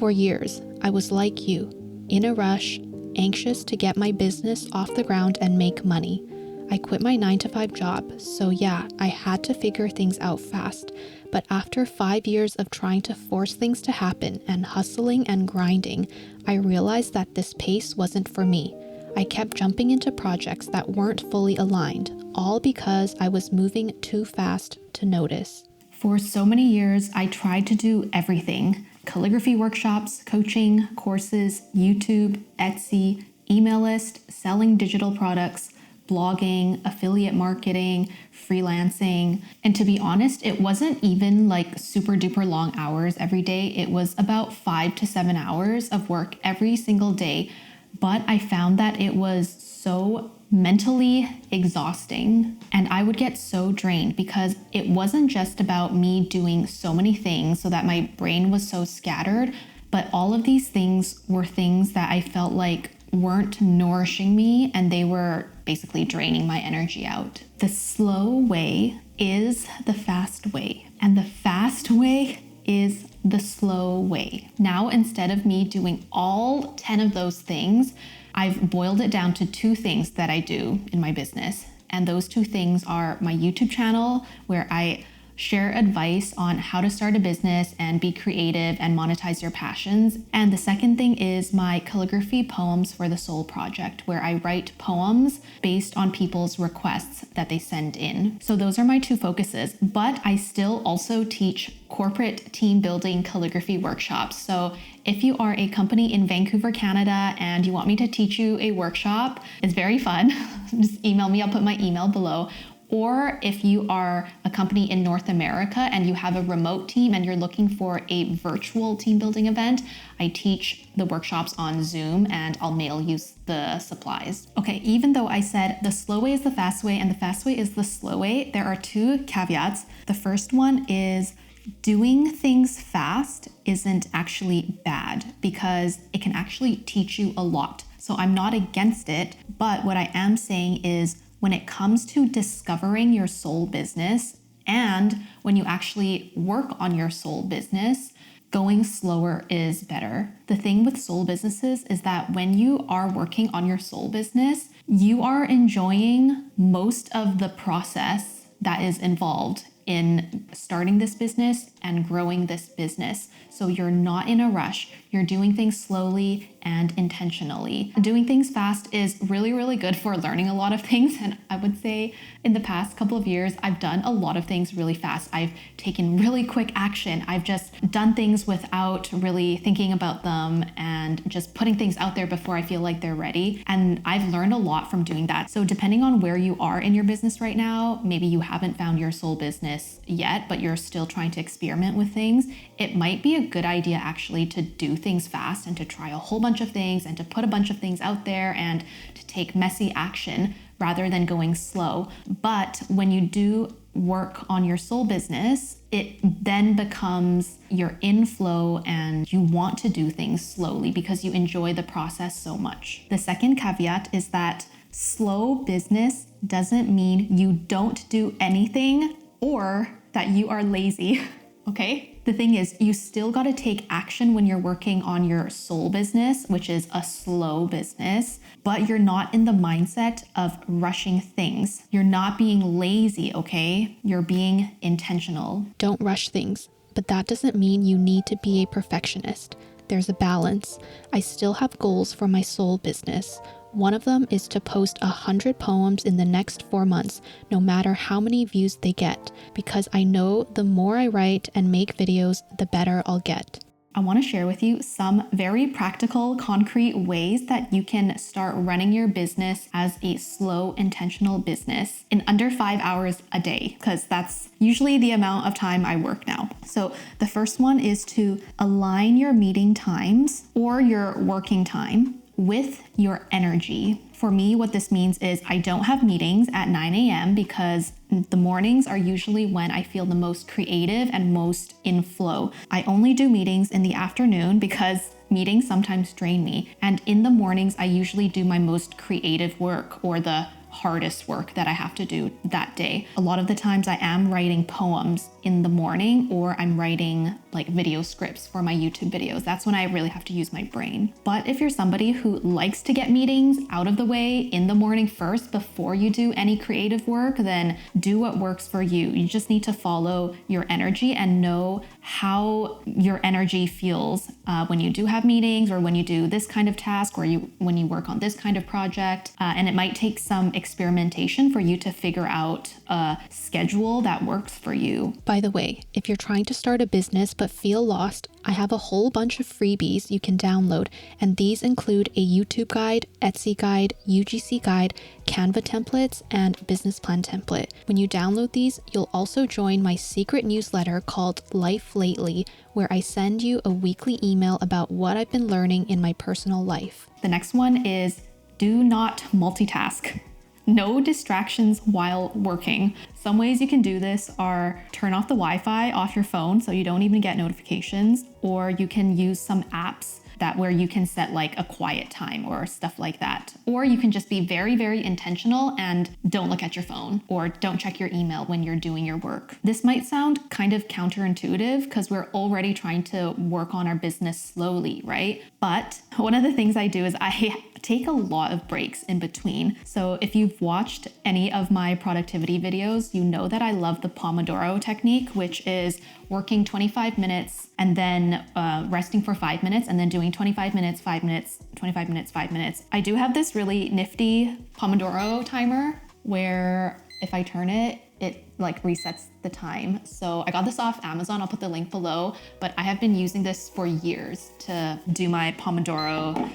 For years, I was like you, in a rush, anxious to get my business off the ground and make money. I quit my 9-to-5 job, so yeah, I had to figure things out fast. But after 5 years of trying to force things to happen and hustling and grinding, I realized that this pace wasn't for me. I kept jumping into projects that weren't fully aligned, all because I was moving too fast to notice. For so many years, I tried to do everything: calligraphy workshops, coaching, courses, YouTube, Etsy, email list, selling digital products, blogging, affiliate marketing, freelancing. And to be honest, it wasn't even like super duper long hours every day. It was about 5 to 7 hours of work every single day. But I found that it was so mentally exhausting, and I would get so drained because it wasn't just about me doing so many things so that my brain was so scattered, but all of these things were things that I felt like weren't nourishing me, and they were basically draining my energy out. The slow way is the fast way, and the fast way is the slow way. Now, instead of me doing all 10 of those things, I've boiled it down to 2 things that I do in my business. And those 2 things are my YouTube channel, where I share advice on how to start a business and be creative and monetize your passions. And the second thing is my calligraphy poems for the soul project, where I write poems based on people's requests that they send in. So those are my 2 focuses, but I still also teach corporate team building calligraphy workshops. So if you are a company in Vancouver, Canada, and you want me to teach you a workshop, it's very fun. Just email me, I'll put my email below. Or if you are a company in North America and you have a remote team and you're looking for a virtual team building event, I teach the workshops on Zoom and I'll mail you the supplies. Okay, even though I said the slow way is the fast way and the fast way is the slow way, there are 2 caveats. The first one is doing things fast isn't actually bad because it can actually teach you a lot. So I'm not against it, but what I am saying is when it comes to discovering your soul business and when you actually work on your soul business, going slower is better. The thing with soul businesses is that when you are working on your soul business, you are enjoying most of the process that is involved in starting this business and growing this business. So you're not in a rush. You're doing things slowly and intentionally. Doing things fast is really, really good for learning a lot of things. And I would say in the past couple of years, I've done a lot of things really fast. I've taken really quick action. I've just done things without really thinking about them and just putting things out there before I feel like they're ready. And I've learned a lot from doing that. So depending on where you are in your business right now, maybe you haven't found your soul business yet, but you're still trying to experiment with things. It might be a good idea actually to do things fast and to try a whole bunch of things and to put a bunch of things out there and to take messy action rather than going slow. But when you do work on your soul business, it then becomes your inflow and you want to do things slowly because you enjoy the process so much. The second caveat is that slow business doesn't mean you don't do anything or that you are lazy, okay? The thing is, you still got to take action when you're working on your soul business, which is a slow business, but you're not in the mindset of rushing things. You're not being lazy, okay? You're being intentional. Don't rush things, but that doesn't mean you need to be a perfectionist. There's a balance. I still have goals for my soul business. One of them is to post 100 poems in the next 4 months, no matter how many views they get, because I know the more I write and make videos, the better I'll get. I want to share with you some very practical, concrete ways that you can start running your business as a slow, intentional business in under 5 hours a day, because that's usually the amount of time I work now. So the first one is to align your meeting times or your working time with your energy. For me, what this means is I don't have meetings at 9 a.m. because the mornings are usually when I feel the most creative and most in flow. I only do meetings in the afternoon because meetings sometimes drain me. And in the mornings, I usually do my most creative work or the hardest work that I have to do that day. A lot of the times I am writing poems in the morning or I'm writing like video scripts for my YouTube videos. That's when I really have to use my brain. But if you're somebody who likes to get meetings out of the way in the morning first before you do any creative work, then do what works for you. You just need to follow your energy and know how your energy feels when you do have meetings, or when you do this kind of task, or when you work on this kind of project. And it might take some experimentation for you to figure out a schedule that works for you. By the way, if you're trying to start a business but feel lost, I have a whole bunch of freebies you can download, and these include a YouTube guide, Etsy guide, UGC guide, Canva templates, and business plan template. When you download these, you'll also join my secret newsletter called Life Lately, where I send you a weekly email about what I've been learning in my personal life. The next one is do not multitask. No distractions while working. Some ways you can do this are turn off the Wi-Fi off your phone so you don't even get notifications, or you can use some apps where you can set like a quiet time or stuff like that. Or you can just be very, very intentional and don't look at your phone, or don't check your email when you're doing your work. This might sound kind of counterintuitive because we're already trying to work on our business slowly, right? But one of the things I do is I take a lot of breaks in between. So if you've watched any of my productivity videos, you know that I love the Pomodoro technique, which is working 25 minutes and then resting for 5 minutes, and then doing 25 minutes, 5 minutes, 25 minutes, 5 minutes. I do have this really nifty Pomodoro timer where if I turn it, it like resets the time. So I got this off Amazon. I'll put the link below, but I have been using this for years to do my Pomodoro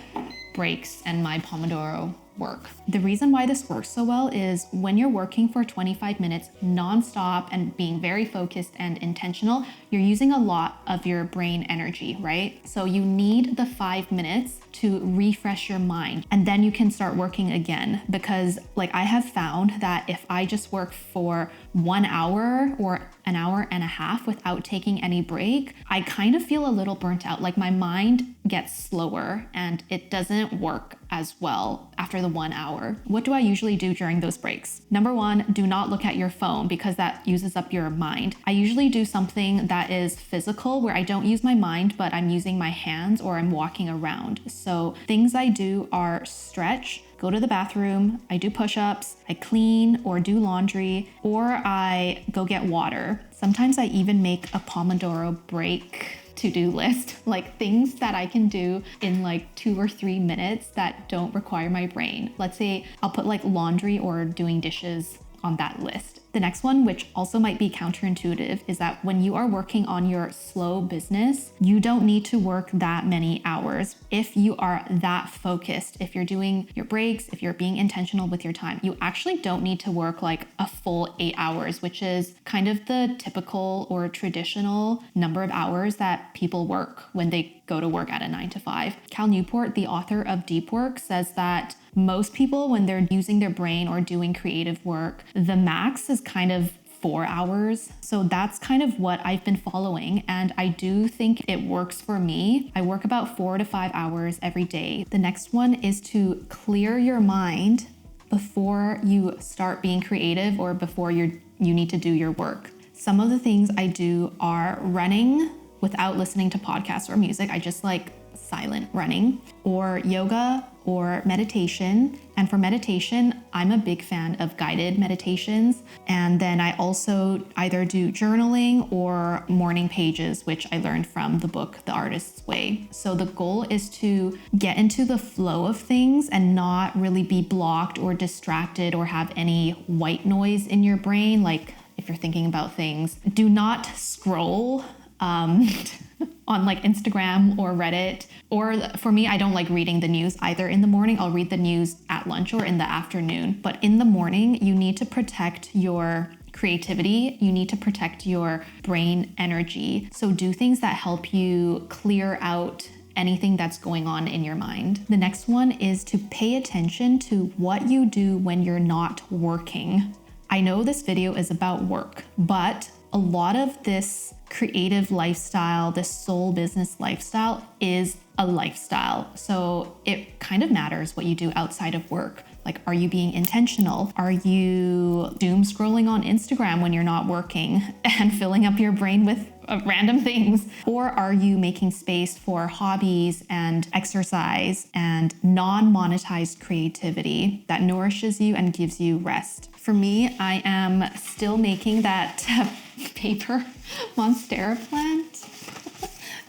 breaks and my Pomodoro work. The reason why this works so well is when you're working for 25 minutes nonstop and being very focused and intentional, you're using a lot of your brain energy, right? So you need the 5 minutes to refresh your mind, and then you can start working again. Because like I have found that if I just work for 1 hour or an hour and a half without taking any break, I kind of feel a little burnt out. Like my mind gets slower and it doesn't work as well after the 1 hour. What do I usually do during those breaks? Number one, do not look at your phone because that uses up your mind. I usually do something that is physical where I don't use my mind, but I'm using my hands or I'm walking around. So things I do are stretch, go to the bathroom, I do push-ups, I clean or do laundry, or I go get water. Sometimes I even make a Pomodoro break to-do list, like things that I can do in like 2 or 3 minutes that don't require my brain. Let's say I'll put like laundry or doing dishes on that list. The next one, which also might be counterintuitive, is that when you are working on your slow business, you don't need to work that many hours. If you are that focused, if you're doing your breaks, if you're being intentional with your time, you actually don't need to work like a full 8 hours, which is kind of the typical or traditional number of hours that people work when they go to work at a 9 to 5. Cal Newport, the author of Deep Work, says that most people, when they're using their brain or doing creative work, the max is kind of 4 hours. So that's kind of what I've been following. And I do think it works for me. I work about 4 to 5 hours every day. The next one is to clear your mind before you start being creative or before you need to do your work. Some of the things I do are running without listening to podcasts or music. I just like silent running, or yoga or meditation. And for meditation, I'm a big fan of guided meditations. And then I also either do journaling or morning pages, which I learned from the book, The Artist's Way. So the goal is to get into the flow of things and not really be blocked or distracted or have any white noise in your brain. Like if you're thinking about things, do not scroll on like Instagram or Reddit. Or for me, I don't like reading the news either in the morning. I'll read the news at lunch or in the afternoon. But in the morning, you need to protect your creativity. You need to protect your brain energy. So do things that help you clear out anything that's going on in your mind. The next one is to pay attention to what you do when you're not working. I know this video is about work, but a lot of this creative lifestyle, this soul business lifestyle is a lifestyle. So it kind of matters what you do outside of work. Like, are you being intentional? Are you doom scrolling on Instagram when you're not working and filling up your brain with random things? Or are you making space for hobbies and exercise and non-monetized creativity that nourishes you and gives you rest? For me, I am still making that paper monstera plant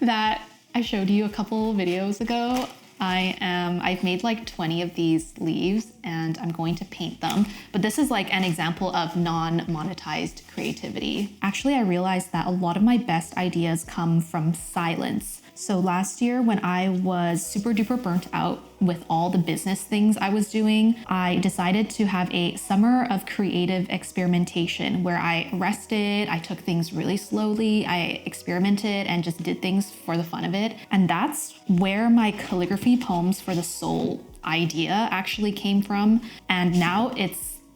that I showed you a couple videos ago. I've made like 20 of these leaves and I'm going to paint them. But this is like an example of non-monetized creativity. Actually, I realized that a lot of my best ideas come from silence. So last year when I was super duper burnt out with all the business things I was doing, I decided to have a summer of creative experimentation where I rested, I took things really slowly, I experimented and just did things for the fun of it. And that's where my calligraphy poems for the soul idea actually came from. And now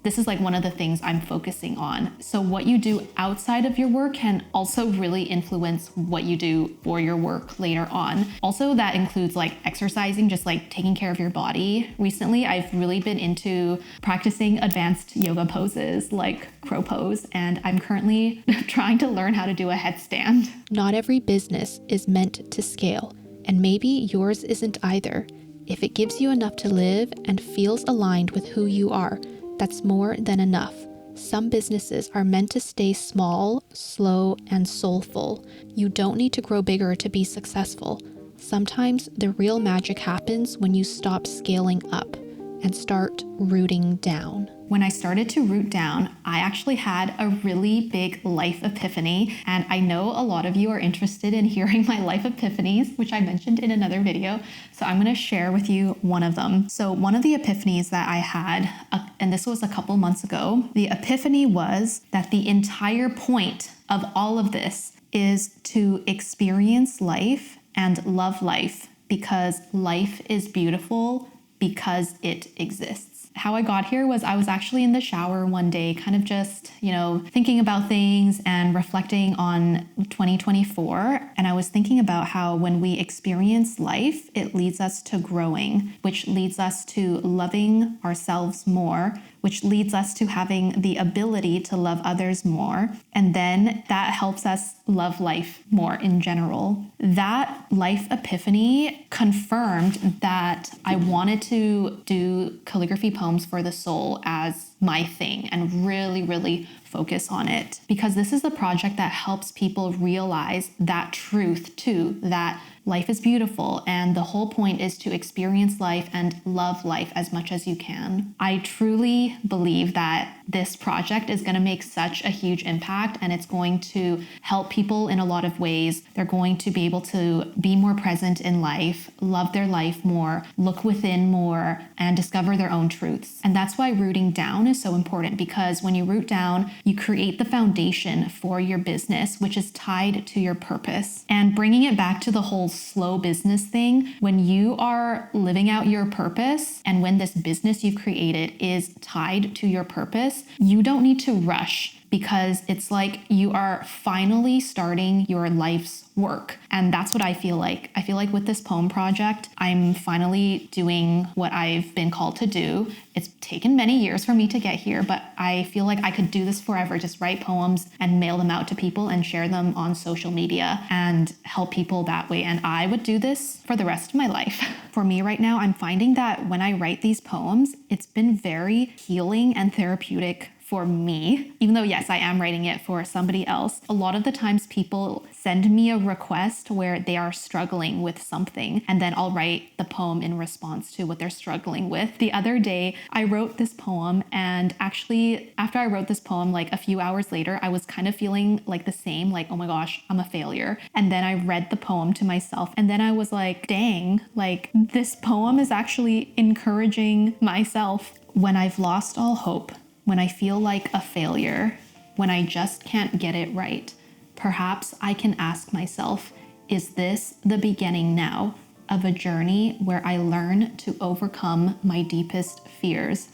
this is like one of the things I'm focusing on. So what you do outside of your work can also really influence what you do for your work later on. Also, that includes like exercising, just like taking care of your body. Recently, I've really been into practicing advanced yoga poses like crow pose, and I'm currently trying to learn how to do a headstand. Not every business is meant to scale, and maybe yours isn't either. If it gives you enough to live and feels aligned with who you are, that's more than enough. Some businesses are meant to stay small, slow, and soulful. You don't need to grow bigger to be successful. Sometimes the real magic happens when you stop scaling up and start rooting down. When I started to root down, I actually had a really big life epiphany, and I know a lot of you are interested in hearing my life epiphanies, which I mentioned in another video, so I'm gonna share with you one of them. So one of the epiphanies that I had, and this was a couple months ago, the epiphany was that the entire point of all of this is to experience life and love life, because life is beautiful because it exists. How I got here was I was actually in the shower one day, kind of just, thinking about things and reflecting on 2024. And I was thinking about how when we experience life, it leads us to growing, which leads us to loving ourselves more, which leads us to having the ability to love others more. And then that helps us love life more in general. That life epiphany confirmed that I wanted to do calligraphy poems for the soul as my thing and really, really focus on it. Because this is the project that helps people realize that truth too, that life is beautiful and the whole point is to experience life and love life as much as you can. I truly believe that this project is going to make such a huge impact and it's going to help people in a lot of ways. They're going to be able to be more present in life, love their life more, look within more, and discover their own truths. And that's why rooting down is so important, because when you root down, you create the foundation for your business, which is tied to your purpose. And bringing it back to the whole slow business thing, when you are living out your purpose and when this business you've created is tied to your purpose, you don't need to rush, because it's like you are finally starting your life's work. And that's what I feel like. I feel like with this poem project, I'm finally doing what I've been called to do. It's taken many years for me to get here, but I feel like I could do this forever. Just write poems and mail them out to people and share them on social media and help people that way. And I would do this for the rest of my life. For me right now, I'm finding that when I write these poems, it's been very healing and therapeutic for me, even though yes, I am writing it for somebody else. A lot of the times people send me a request where they are struggling with something, and then I'll write the poem in response to what they're struggling with. The other day, I wrote this poem, and actually after I wrote this poem, like a few hours later, I was kind of feeling like the same, like, oh my gosh, I'm a failure. And then I read the poem to myself, and then I was like, dang, like this poem is actually encouraging myself. When I've lost all hope, when I feel like a failure, when I just can't get it right, perhaps I can ask myself, is this the beginning now of a journey where I learn to overcome my deepest fears?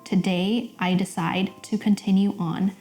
Today, I decide to continue on,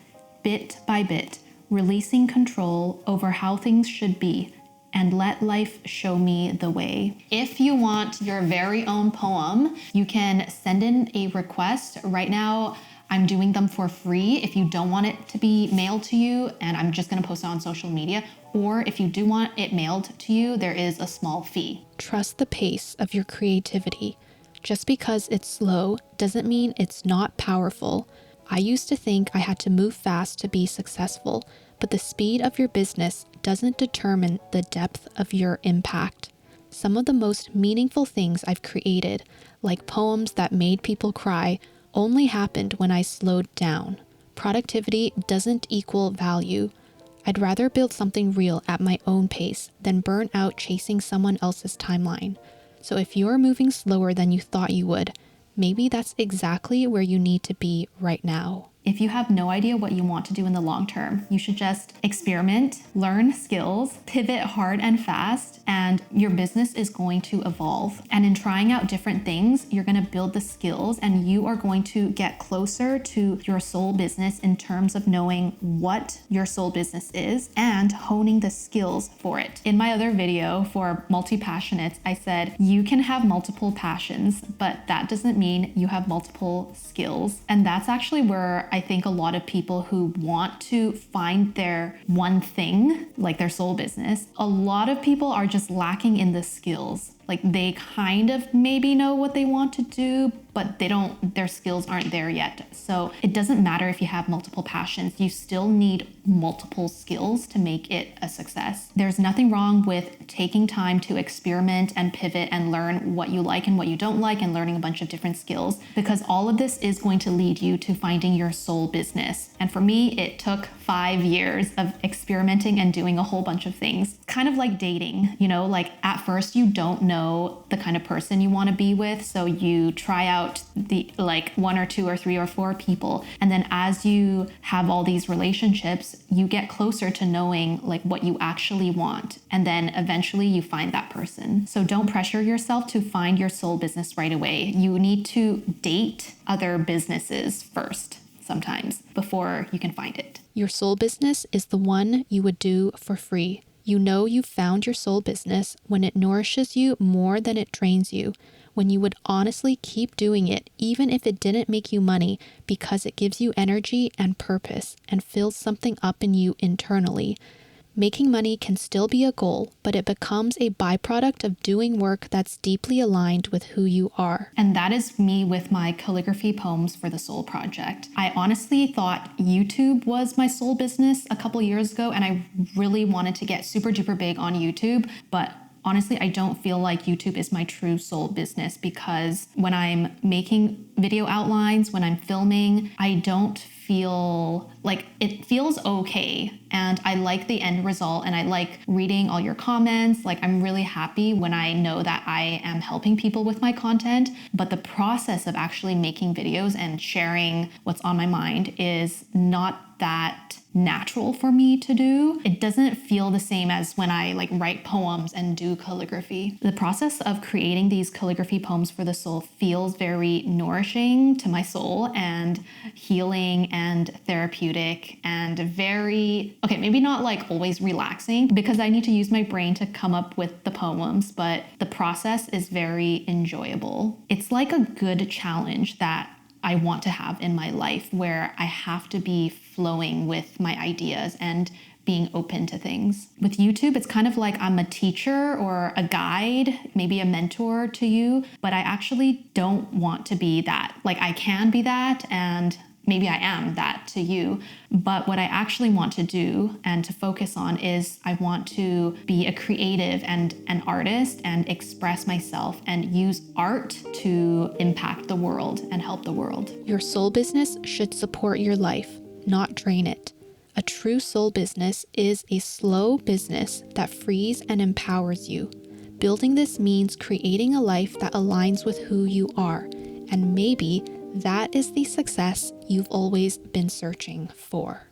bit by bit, releasing control over how things should be and let life show me the way. If you want your very own poem, you can send in a request. Right now, I'm doing them for free if you don't want it to be mailed to you, and I'm just gonna post it on social media. Or if you do want it mailed to you, there is a small fee. Trust the pace of your creativity. Just because it's slow doesn't mean it's not powerful. I used to think I had to move fast to be successful, but the speed of your business doesn't determine the depth of your impact. Some of the most meaningful things I've created, like poems that made people cry, only happened when I slowed down. Productivity doesn't equal value. I'd rather build something real at my own pace than burn out chasing someone else's timeline. So if you're moving slower than you thought you would, maybe that's exactly where you need to be right now. If you have no idea what you want to do in the long term, you should just experiment, learn skills, pivot hard and fast, and your business is going to evolve. And in trying out different things, you're going to build the skills and you are going to get closer to your soul business in terms of knowing what your soul business is and honing the skills for it. In my other video for multi-passionates, I said you can have multiple passions, but that doesn't mean you have multiple skills. And that's actually where I think a lot of people who want to find their one thing, like their soul business, a lot of people are just lacking in the skills. Like they kind of maybe know what they want to do, but their skills aren't there yet. So it doesn't matter if you have multiple passions, you still need multiple skills to make it a success. There's nothing wrong with taking time to experiment and pivot and learn what you like and what you don't like and learning a bunch of different skills, because all of this is going to lead you to finding your soul business. And for me, it took 5 years of experimenting and doing a whole bunch of things. Kind of like dating, like at first you don't know the kind of person you want to be with. So you try out the like 1 or 2 or 3 or 4 people. And then as you have all these relationships, you get closer to knowing like what you actually want. And then eventually you find that person. So don't pressure yourself to find your soul business right away. You need to date other businesses first sometimes before you can find it. Your soul business is the one you would do for free. You know you've found your soul business when it nourishes you more than it drains you, when you would honestly keep doing it even if it didn't make you money because it gives you energy and purpose and fills something up in you internally. Making money can still be a goal, but it becomes a byproduct of doing work that's deeply aligned with who you are. And that is me with my calligraphy poems for the Soul Project. I honestly thought YouTube was my soul business a couple years ago, and I really wanted to get super duper big on YouTube, but honestly, I don't feel like YouTube is my true soul business, because when I'm making video outlines, when I'm filming, I don't feel like it feels okay. And I like the end result and I like reading all your comments. Like I'm really happy when I know that I am helping people with my content, but the process of actually making videos and sharing what's on my mind is not that natural for me to do. It doesn't feel the same as when I like write poems and do calligraphy. The process of creating these calligraphy poems for the soul feels very nourishing to my soul and healing and therapeutic and very, okay, maybe not like always relaxing because I need to use my brain to come up with the poems, but the process is very enjoyable. It's like a good challenge that I want to have in my life where I have to be flowing with my ideas and being open to things. With YouTube, it's kind of like I'm a teacher or a guide, maybe a mentor to you, but I actually don't want to be that. Like I can be that and maybe I am that to you, but what I actually want to do and to focus on is I want to be a creative and an artist and express myself and use art to impact the world and help the world. Your soul business should support your life, not drain it. A true soul business is a slow business that frees and empowers you. Building this means creating a life that aligns with who you are, and maybe that is the success you've always been searching for.